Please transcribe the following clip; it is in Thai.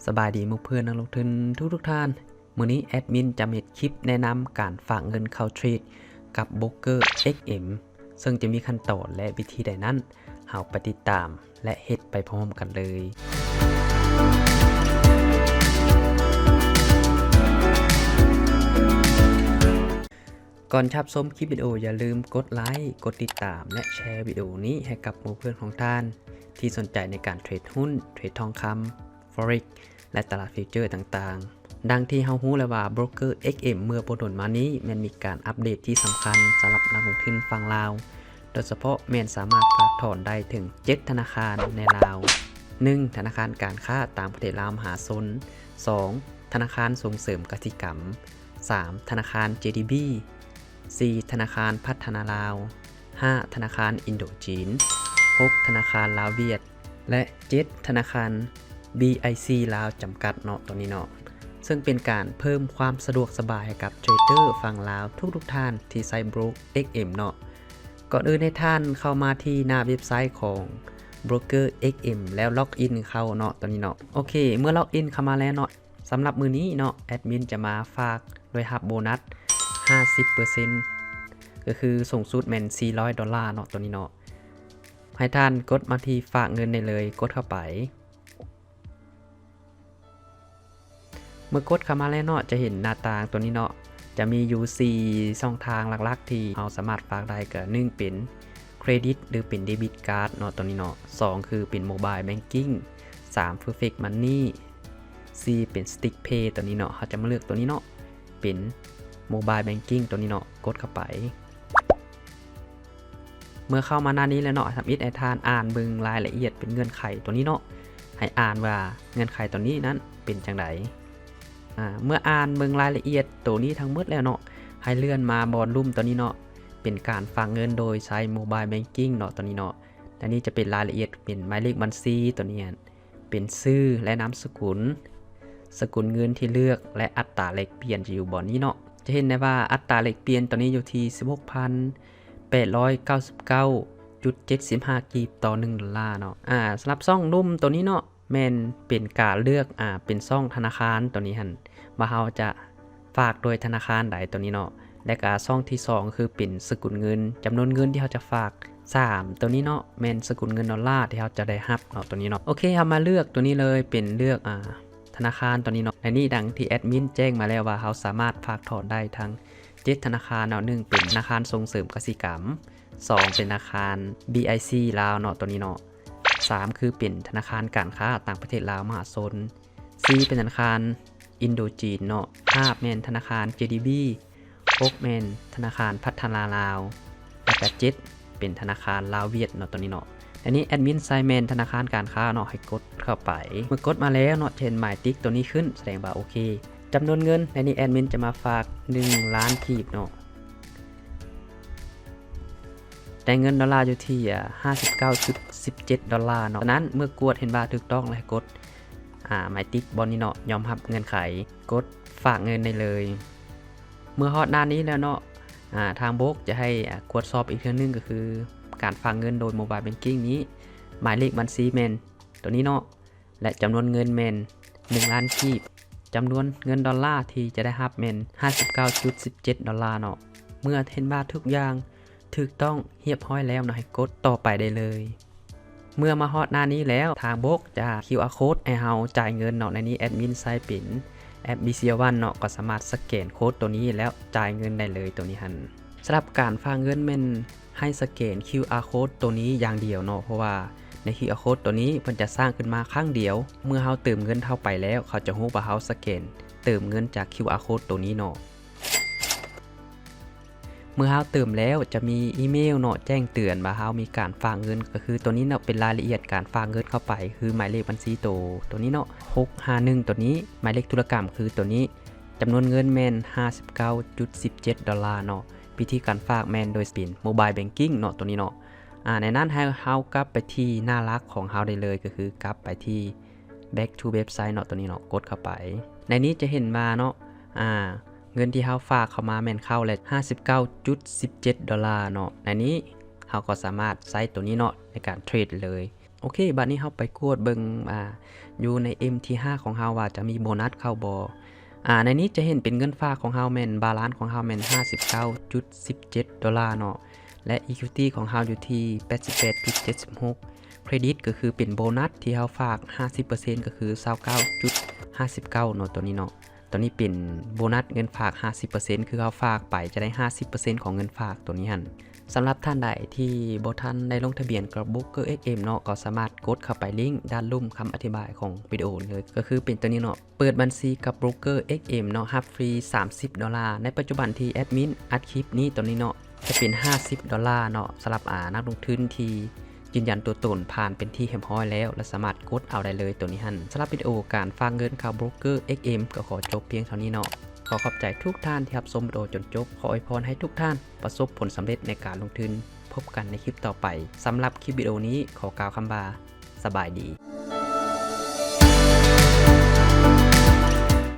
สบายดีมุกเพื่อนนักลงทุนทุกท่านมื้อนี้แอดมินจะมีคลิปแนะนำการฝากเงินเข้าเทรดกับโบรกเกอร์ XM ซึ่งจะมีขั้นตอนและวิธีใดนั้นเฮาไปติดตามและเฮ็ดไปพร้อมกันเลยก่อนชมคลิปวิดีโออย่าลืมกดไลค์กดติดตามและแชร์วิดีโอนี้ให้กับหมู่เพื่อนของท่านที่สนใจในการเทรดหุ้นเทรดทองคำ Forex และตลาดฟิวเจอร์ต่างๆดังที่เฮาฮู้แล้วว่าโบรกเกอร์ XM เมื่อบ่ดนมานี้มันมีการอัปเดตที่สำคัญสำหรับนักลงทุนฝั่งลาวโดยเฉพาะแม่นสามารถฝากถอนได้ถึง7ธนาคารในลาว 1. ธนาคารการค้าต่างประเทศลาวมหาชน 2. ธนาคารส่งเสริมกสิกรรม 3. ธนาคาร JDB 4. ธนาคารพัฒนาลาว 5. ธนาคารอินโดจีน 6. ธนาคารลาวเวียดและ 7. ธนาคาร BIC ลาวจำกัดเนาะตัวนี้เนาะซึ่งเป็นการเพิ่มความสะดวกสบายให้กับเทรดเดอร์ฝั่งลาวทุกท่านที่ใช้โบรก XM เนาะก่อนอื่นให้ท่านเข้ามาที่หน้าเว็บไซต์ของโบรกเกอร์ XM แล้วล็อกอินเข้าเนาะตัวนี้เนาะโอเคเมื่อล็อกอินเข้ามาแล้วเนาะสำหรับมือนี้เนาะแอดมินจะมาฝากโดยรับโบนัส 50% ก็คือส่งสุดแม่น$400เนาะตัวนี้เนาะให้ท่านกดมาที่ฝากเงินได้เลยกดเข้าไปเมื่อกดเข้ามาแล้วเนาะจะเห็นหน้าต่างตัวนี้เนาะจะมีอยู่4ช่องทางหลักๆที่เราสามารถฝากได้ก็1เป็นเครดิตหรือเป็นเดบิตการ์ดเนาะตัวนี้เนาะ2คือเป็นโมบายแบงกิ้ง3 Perfect Money 4เป็น Stick Pay ตัวนี้เนาะเราจะมาเลือกตัวนี้เนาะเป็นโมบายแบงกิ้งตัวนี้เนาะกดเข้าไปเมื่อเข้ามาหน้านี้แล้วเนาะทำอิทให้ท่านอ่านเบิ่งรายละเอียดเป็นเงื่อนไขตัวนี้เนาะให้อ่านว่าเงื่อนไขตัวนี้นั้นเป็นจังไดเมื่ออ่านเบิ่งรายละเอียดตัวนี้ทั้งหมดแล้วเนาะให้เลื่อนมาบอลลุ่มตัวนี้เนาะเป็นการฝากเงินโดยใช้โมบายแบงกิ้งเนาะตัวนี้เนาะและนี่จะเป็นรายละเอียดเป็นหมายเลขบัญชีตัวนี้เป็นชื่อและนามสกุลเงินที่เลือกและอัตราแลกเปลี่ยนจะอยู่บนนี้เนาะจะเห็นได้ว่าอัตราแลกเปลี่ยนตัวนี้อยู่ที่ 16,899.75 กีบต่อ$1เนาะสำหรับช่องลุ่มตัวนี้เนาะแม่นเป็นการเลือกเป็นช่องธนาคารตัวนี้หั่นว่าเราจะฝากโดยธนาคารใดตัวนี้เนาะและก็ช่องที่2คือเป็นสกุลเงินจำนวนเงินที่เราจะฝาก3ตัวนี้เนาะแม่นสกุลเงินดอลลาร์ที่เราจะได้รับเนาะตัวนี้เนาะโอเคเรามาเลือกตัวนี้เลยเป็นเลือกธนาคารตัวนี้เนาะและนี่ดังที่แอดมินแจ้งมาแล้วว่าเราสามารถฝากถอนได้ทั้ง7ธนาคารเนาะ1เป็นธนาคารส่งเสริมกสิกรรม2เป็นธนาคาร BIC ลาวเนาะตัวนี้เนาะ3คือเป็นธนาคารการค้าต่างประเทศลาวมหาชน4เป็นธนาคารอินโดจีนเนาะ5แม่นธนาคาร JDB 6แม่นธนาคารพัฒนาลาวและก็7เป็นธนาคารลาวเวียดเนาะตัวนี้เนาะอันนี้แอดมินไซแมนธนาคารการค้าเนาะให้กดเข้าไปเมื่อกดมาแล้วเนาะเห็นหมายติ๊กตัวนี้ขึ้นแสดงว่าโอเคจำนวนเงินในนี้แอดมินจะมาฝาก1ล้านกีบเนาะแต่เงินดอลลาร์อยู่ที่$59.17เนาะฉะนั้นเมื่อกดเห็นว่าถูกต้องแล้วกดหมายติ๊กบนนี้เนาะยอมรับเงื่อนไขกดฝากเงินได้เลยเมื่อฮอดหน้านี้แล้วเนาะทางโบรกจะให้กดสอบอีกครั้งนึงก็คือการฝากเงินโดยโมบายแบงกิ้งนี้หมายเลขบัญชีแมนตัวนี้เนาะและจำนวนเงินแมน1ล้านกีบจำนวนเงินดอลลาร์ที่จะได้รับแมน$59.17เนาะเมื่อเห็นว่าทุกอย่างถูกต้องเรียบร้อยแล้วนะให้กดต่อไปได้เลยเมื่อมาฮอดหน้านี้แล้วทางโบรกจะ QR Code ให้เราจ่ายเงินเนาะในนี้แอดมินใช้เป็นแอป BCA1 เนาะก็สามารถสแกนโค้ดตัวนี้แล้วจ่ายเงินได้เลยตัวนี้หั่นสำหรับการฝากเงินแม่นให้สแกน QR Code ตัวนี้อย่างเดียวเนาะเพราะว่าใน QR Code ตัวนี้เพิ่นจะสร้างขึ้นมาครั้งเดียวเมื่อเราเติมเงินเข้าไปแล้วเขาจะรู้ว่าเราสแกนเติมเงินจาก QR Code ตัวนี้เนาะเมื่อเราเติมแล้วจะมีอีเมลเนาะแจ้งเตือนว่าเรามีการฝากเงินก็คือตัวนี้เนาะเป็นรายละเอียดการฝากเงินเข้าไปคือหมายเลขบัญชีตัวนี้เนาะ651ตัวนี้หมายเลขธุรกรรมคือตัวนี้จำนวนเงินแมน$59.17เนาะวิธีการฝากแมนโดยเป็นโมบายแบงกิ้งเนาะตัวนี้เนาะในนั้นให้เรากลับไปที่หน้ารักของเราได้เลยก็คือกลับไปที่ back to website เนาะตัวนี้เนาะกดเข้าไปในนี้จะเห็นมาเนาะเงินที่เราฝากเข้ามาแม่นเข้าเลย$59.17เนาะในนี้เราก็สามารถใช้ตัวนี้เนาะในการเทรดเลยโ โอเคบัดนี้เฮาไปกดเบิ่งอยู่ใน MT5 ของเฮาว่าจะมีโบนัสเข้าบ่ในนี้จะเห็นเป็นเงินฝากของเฮาแม่นบาลานซ์ของเฮาแม่น $59.17 เนาะและ Equity ของเฮาอยู่ที่ 88.76 เครดิตก็คือเป็นโบนัสที่เฮาฝาก 50% ก็คือ 29.59 เนาะตัวนี้เนาะตัวนี้เป็นโบนัสเงินฝาก 50% คือเฮาฝากไปจะได้ 50% ของเงินฝากตัวนี้หั่นสำหรับท่านใดที่บ่ทันได้ลงทะเบียนกับ Broker XM เนาะก็สามารถกดเข้าไปลิงก์ด้านลุ่มคำอธิบายของวิดีโอเลยก็คือเป็นตัวนี้เนาะเปิดบัญชีกับ Broker XM เนาะรับฟรี$30ในปัจจุบันที่แอดมินอัดคลิปนี้ตัวนี้เนาะจะเป็น$50เนาะสำหรับนักลงทุนที่ยืนยันตัวตนผ่านเป็นที่เรียบร้อยแล้วและสามารถกดเอาได้เลยตัวนี้หั่นสำหรับวิดีโอการฝากเงินเข้า Broker XM ก็ขอจบเพียงเท่านี้เนาะขอขอบใจทุกท่านที่รับชมวิดีโอจนจบขออวยพรให้ทุกท่านประสบผลสำเร็จในการลงทุนพบกันในคลิปต่อไปสำหรับคลิปวิดีโอนี้ขอกล่าวคำว่าสบายดี